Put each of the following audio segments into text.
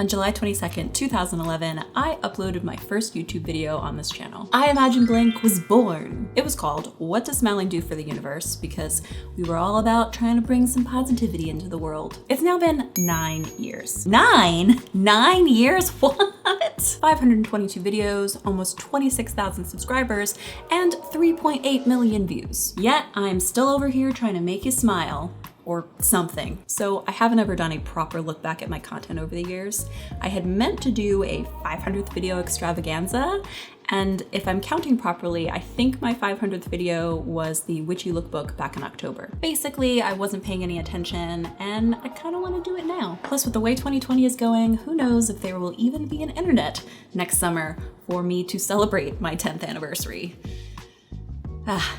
On July 22nd, 2011, I uploaded my first YouTube video on this channel. iIMAGINEblank was born. It was called What Does Smiling Do for the Universe? Because we were all about trying to bring some positivity into the world. It's now been 9 years. 9 years? What? 522 videos, almost 26,000 subscribers, and 3.8 million views. Yet I'm still over here trying to make you smile. Or something. So I haven't ever done a proper look back at my content over the years. I had meant to do a 500th video extravaganza, and if I'm counting properly, I think my 500th video was the Witchy Lookbook back in October. Basically, I wasn't paying any attention, and I kind of want to do it now. Plus, with the way 2020 is going, who knows if there will even be an internet next summer for me to celebrate my 10th anniversary.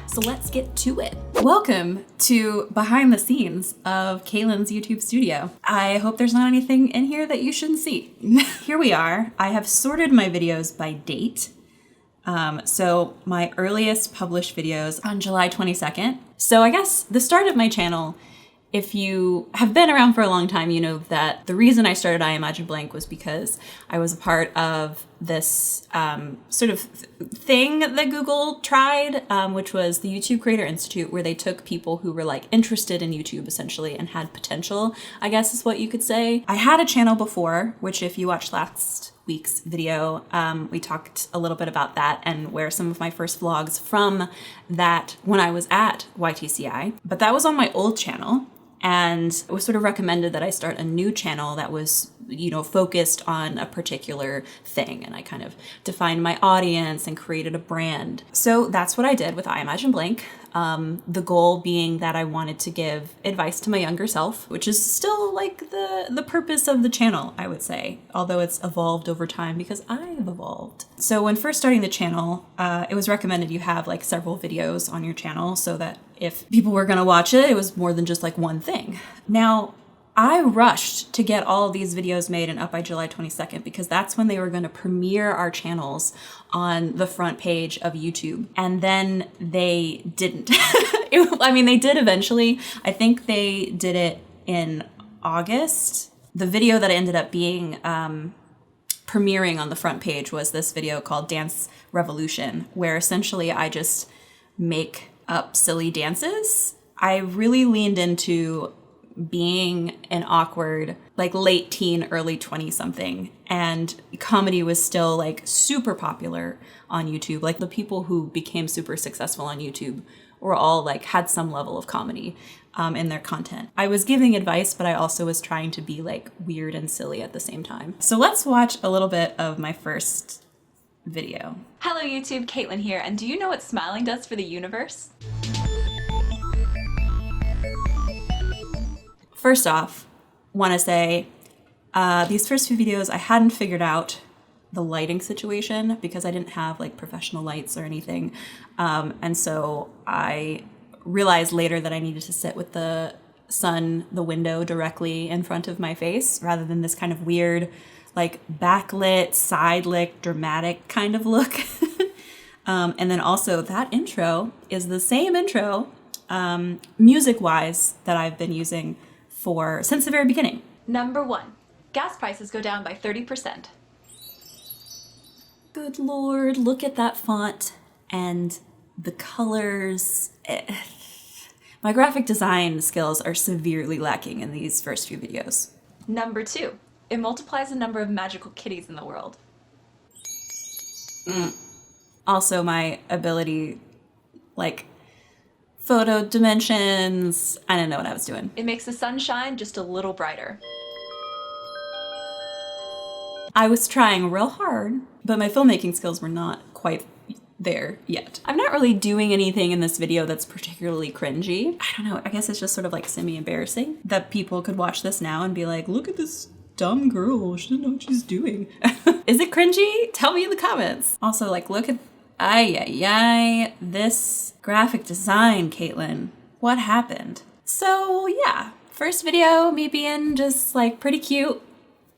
So let's get to it. Welcome to behind the scenes of Caitlin's YouTube studio. I hope there's not anything in here that you shouldn't see. Here we are. I have sorted my videos by date. So my earliest published videos on July 22nd. So I guess the start of my channel, if you have been around for a long time, you know that the reason I started iIMAGINEblank was because I was a part of this sort of thing that Google tried, which was the YouTube Creator Institute, where they took people who were like interested in YouTube essentially and had potential, I guess is what you could say. I had a channel before, which if you watched last week's video, we talked a little bit about that and where some of my first vlogs from that when I was at YTCI, but that was on my old channel. And it was sort of recommended that I start a new channel that was, you know, focused on a particular thing. And I kind of defined my audience and created a brand. So that's what I did with iIMAGINEblank. The goal being that I wanted to give advice to my younger self, which is still like the purpose of the channel, I would say, although it's evolved over time because I've evolved. So when first starting the channel, it was recommended you have like several videos on your channel so that if people were gonna watch it, it was more than just like one thing. Now, I rushed to get all of these videos made and up by July 22nd because that's when they were gonna premiere our channels on the front page of YouTube. And then they didn't. I mean, they did eventually. I think they did it in August. The video that ended up being premiering on the front page was this video called Dance Revolution, where essentially I just make up silly dances. I really leaned into being an awkward, like late teen, early 20 something. And comedy was still like super popular on YouTube. Like the people who became super successful on YouTube were all like had some level of comedy in their content. I was giving advice, but I also was trying to be like weird and silly at the same time. So let's watch a little bit of my first video. Hello YouTube, Caitlin here, and do you know what smiling does for the universe? First off, want to say these first few videos I hadn't figured out the lighting situation because I didn't have like professional lights or anything, and so I realized later that I needed to sit with the window directly in front of my face rather than this kind of weird like backlit, side-lit, dramatic kind of look. And then also that intro is the same intro, music-wise, that I've been using since the very beginning. Number 1, gas prices go down by 30%. Good Lord, look at that font and the colors. My graphic design skills are severely lacking in these first few videos. Number 2, it multiplies the number of magical kitties in the world. Also my ability, like photo dimensions, I didn't know what I was doing. It makes the sun shine just a little brighter. I was trying real hard, but my filmmaking skills were not quite there yet. I'm not really doing anything in this video that's particularly cringy. I don't know, I guess it's just sort of like semi-embarrassing that people could watch this now and be like, look at this dumb girl, she doesn't know what she's doing. Is it cringy? Tell me in the comments. Also, like, look at, this graphic design, Caitlin. What happened? So yeah, first video, me being just like pretty cute.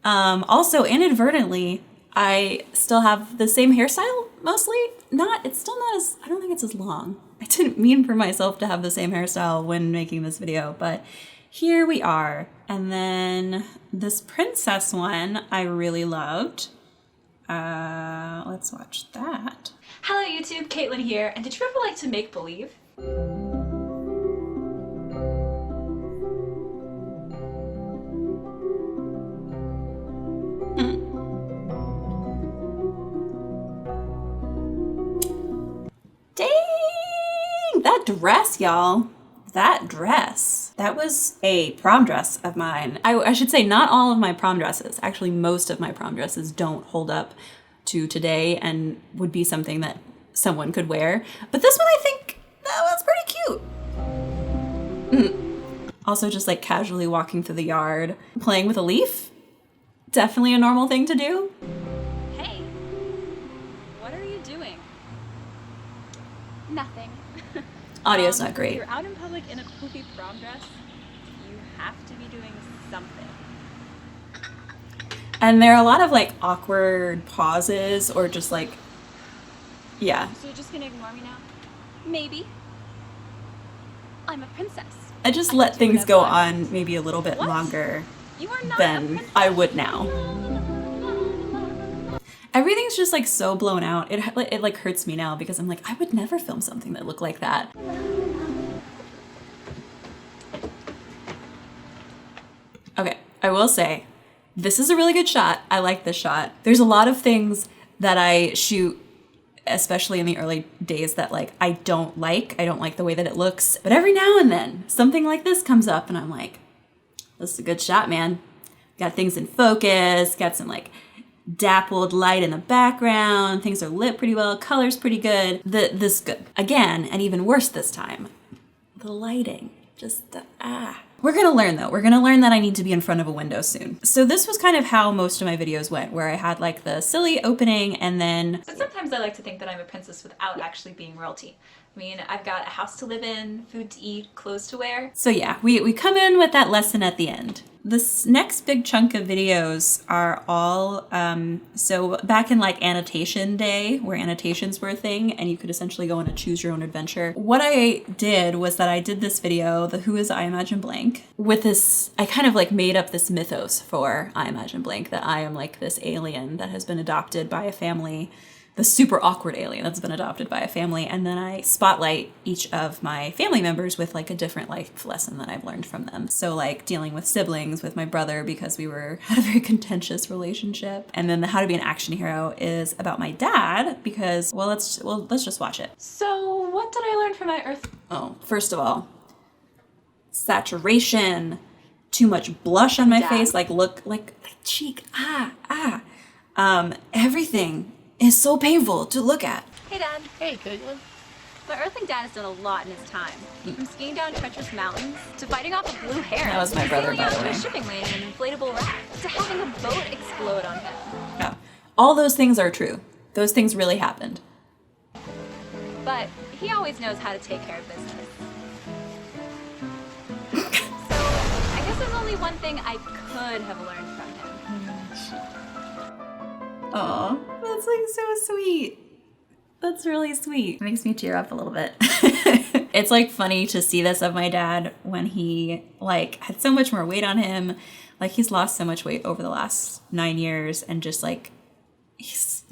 Also inadvertently, I still have the same hairstyle, mostly. It's still not as, I don't think it's as long. I didn't mean for myself to have the same hairstyle when making this video, but here we are. And then this princess one I really loved. Let's watch that. Hello YouTube, Caitlin here, and did you ever like to make believe? Dang! That dress, y'all. That dress. That was a prom dress of mine. I should say not all of my prom dresses. Actually, most of my prom dresses don't hold up to today and would be something that someone could wear. But this one, I think that was pretty cute. Also, just like casually walking through the yard, playing with a leaf. Definitely a normal thing to do. Hey, what are you doing? Nothing. Audio's not great. If you're out in public in a poofy prom dress, you have to be doing something. And there are a lot of like awkward pauses or just like, yeah. So you're just gonna ignore me now? Maybe. I'm a princess. I just let things go on maybe a little bit longer You are not than I would now. Everything's just like so blown out. It like hurts me now because I'm like, I would never film something that looked like that. Okay, I will say, this is a really good shot. I like this shot. There's a lot of things that I shoot, especially in the early days, that like I don't like. I don't like the way that it looks. But every now and then, something like this comes up and I'm like, this is a good shot, man. Got things in focus, got some like dappled light in the background. Things are lit pretty well. Color's pretty good. This good. Again, and even worse this time, the lighting. Just We're gonna learn though. We're gonna learn that I need to be in front of a window soon. So this was kind of how most of my videos went, where I had like the silly opening and then... But sometimes I like to think that I'm a princess without actually being royalty. I mean, I've got a house to live in, food to eat, clothes to wear. So yeah, we come in with that lesson at the end. This next big chunk of videos are all, so back in like annotation day, where annotations were a thing, and you could essentially go on a choose your own adventure. What I did was that I did this video, the Who is iIMAGINeblank, with this, I kind of like made up this mythos for iIMAGINeblank, that I am like this alien that has been adopted by a family, the super awkward alien that's been adopted by a family, and then I spotlight each of my family members with like a different life lesson that I've learned from them. So like dealing with siblings, with my brother because we had a very contentious relationship, and then the How to Be an Action Hero is about my dad because let's just watch it. So what did I learn from my Earth? Oh, first of all, saturation, too much blush on my face, like look like cheek, everything is so painful to look at. Hey Dad. Hey, Caitlin. My Earthling dad has done a lot in his time. From skiing down treacherous mountains, to fighting off a blue heron. That was my brother, sailing by out the to way. a shipping lane in an inflatable raft, to having a boat explode on him. Yeah. All those things are true. Those things really happened. But he always knows how to take care of business. So I guess there's only one thing I could have learned from him. Aw, that's like so sweet. That's really sweet. It makes me tear up a little bit. It's like funny to see this of my dad when he like had so much more weight on him. Like he's lost so much weight over the last 9 years and just like he's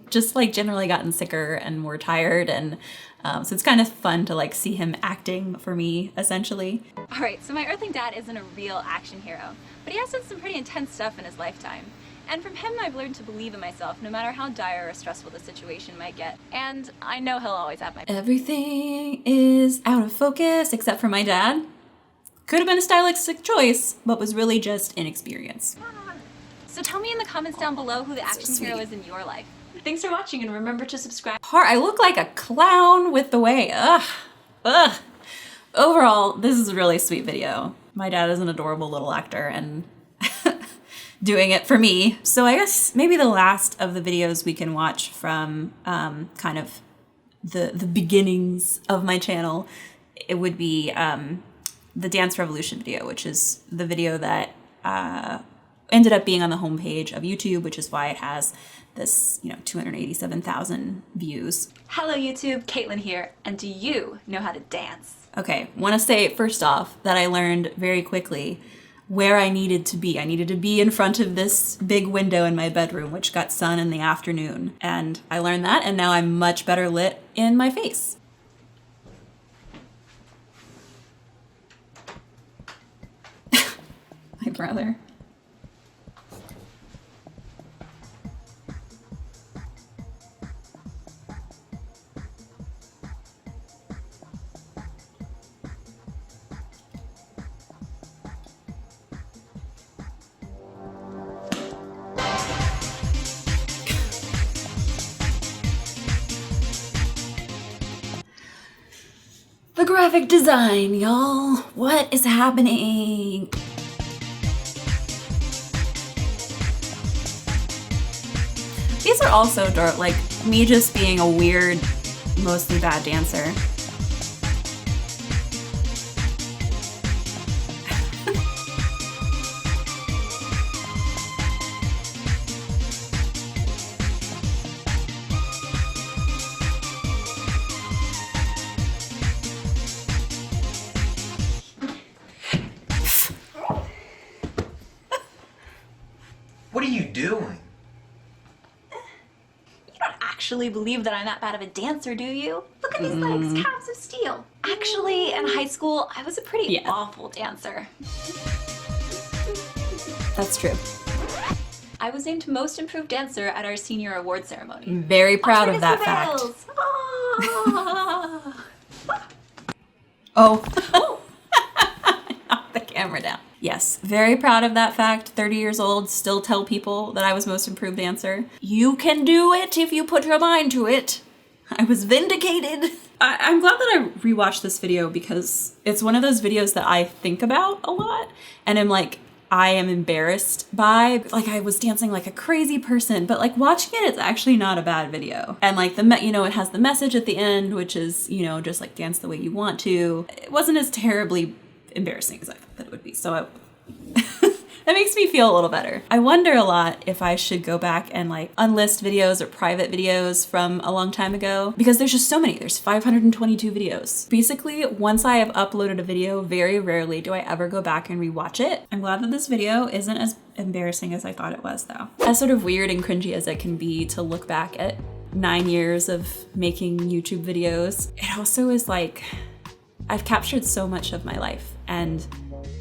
just like generally gotten sicker and more tired, and so it's kind of fun to like see him acting for me essentially. All right, so my Earthling dad isn't a real action hero, but he has done some pretty intense stuff in his lifetime. And from him, I've learned to believe in myself, no matter how dire or stressful the situation might get. And I know he'll always have my back. Everything is out of focus except for my dad. Could have been a stylistic choice, but was really just inexperience. So tell me in the comments down below who the That's so action hero sweet. is in your life. Thanks for watching, and remember to subscribe. I look like a clown with the way, ugh. Overall, this is a really sweet video. My dad is an adorable little actor and doing it for me. So I guess maybe the last of the videos we can watch from kind of the beginnings of my channel, it would be the Dance Revolution video, which is the video that ended up being on the homepage of YouTube, which is why it has this, 287,000 views. Hello YouTube, Caitlin here, and do you know how to dance? Okay, want to say first off that I learned very quickly where I needed to be. I needed to be in front of this big window in my bedroom, which got sun in the afternoon. And I learned that, and now I'm much better lit in my face. My brother. The graphic design, y'all. What is happening? These are also dark, like me just being a weird, mostly bad dancer. What are you doing? You don't actually believe that I'm that bad of a dancer, do you? Look at these legs, calves of steel. Actually, in high school, I was a pretty awful dancer. That's true. I was named Most Improved Dancer at our senior award ceremony. I'm very proud of that fact. Oh. Knock the camera down. Yes, very proud of that fact. 30 years old, still tell people that I was most improved dancer. You can do it if you put your mind to it. I was vindicated. I'm glad that I rewatched this video because it's one of those videos that I think about a lot and I'm like, I am embarrassed by. Like, I was dancing like a crazy person, but like watching it, it's actually not a bad video. And like it has the message at the end, which is, just like dance the way you want to. It wasn't as terribly embarrassing as I thought that it would be. So that makes me feel a little better. I wonder a lot if I should go back and like unlist videos or private videos from a long time ago because there's just so many. There's 522 videos. Basically, once I have uploaded a video, very rarely do I ever go back and rewatch it. I'm glad that this video isn't as embarrassing as I thought it was though. As sort of weird and cringy as it can be to look back at 9 years of making YouTube videos, it also is like, I've captured so much of my life and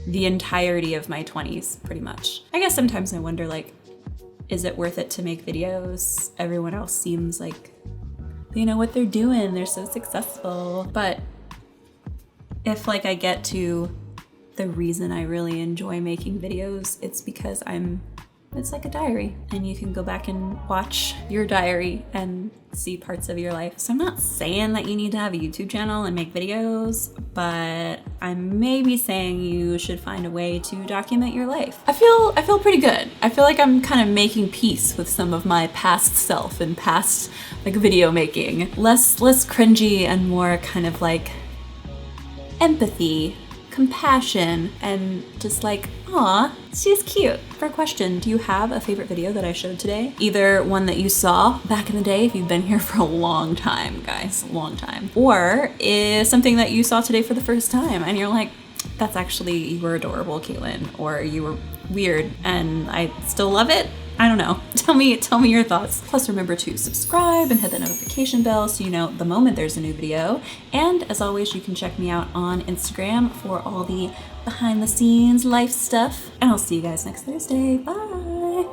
the entirety of my 20s, pretty much. I guess sometimes I wonder, like, is it worth it to make videos? Everyone else seems like they know what they're doing, they're so successful. But if like I get to the reason I really enjoy making videos, it's because it's like a diary and you can go back and watch your diary and see parts of your life. So I'm not saying that you need to have a YouTube channel and make videos, but I'm maybe saying you should find a way to document your life. I feel pretty good. I feel like I'm kind of making peace with some of my past self and past like video making. Less cringy and more kind of like empathy, compassion, and just like, aw, she's cute. For a question, do you have a favorite video that I showed today? Either one that you saw back in the day, if you've been here for a long time, guys, a long time, or is something that you saw today for the first time and you're like, that's actually, you were adorable, Caitlin, or you were weird and I still love it? I don't know. Tell me your thoughts. Plus remember to subscribe and hit the notification bell so you know the moment there's a new video. And as always, you can check me out on Instagram for all the behind the scenes life stuff. And I'll see you guys next Thursday. Bye.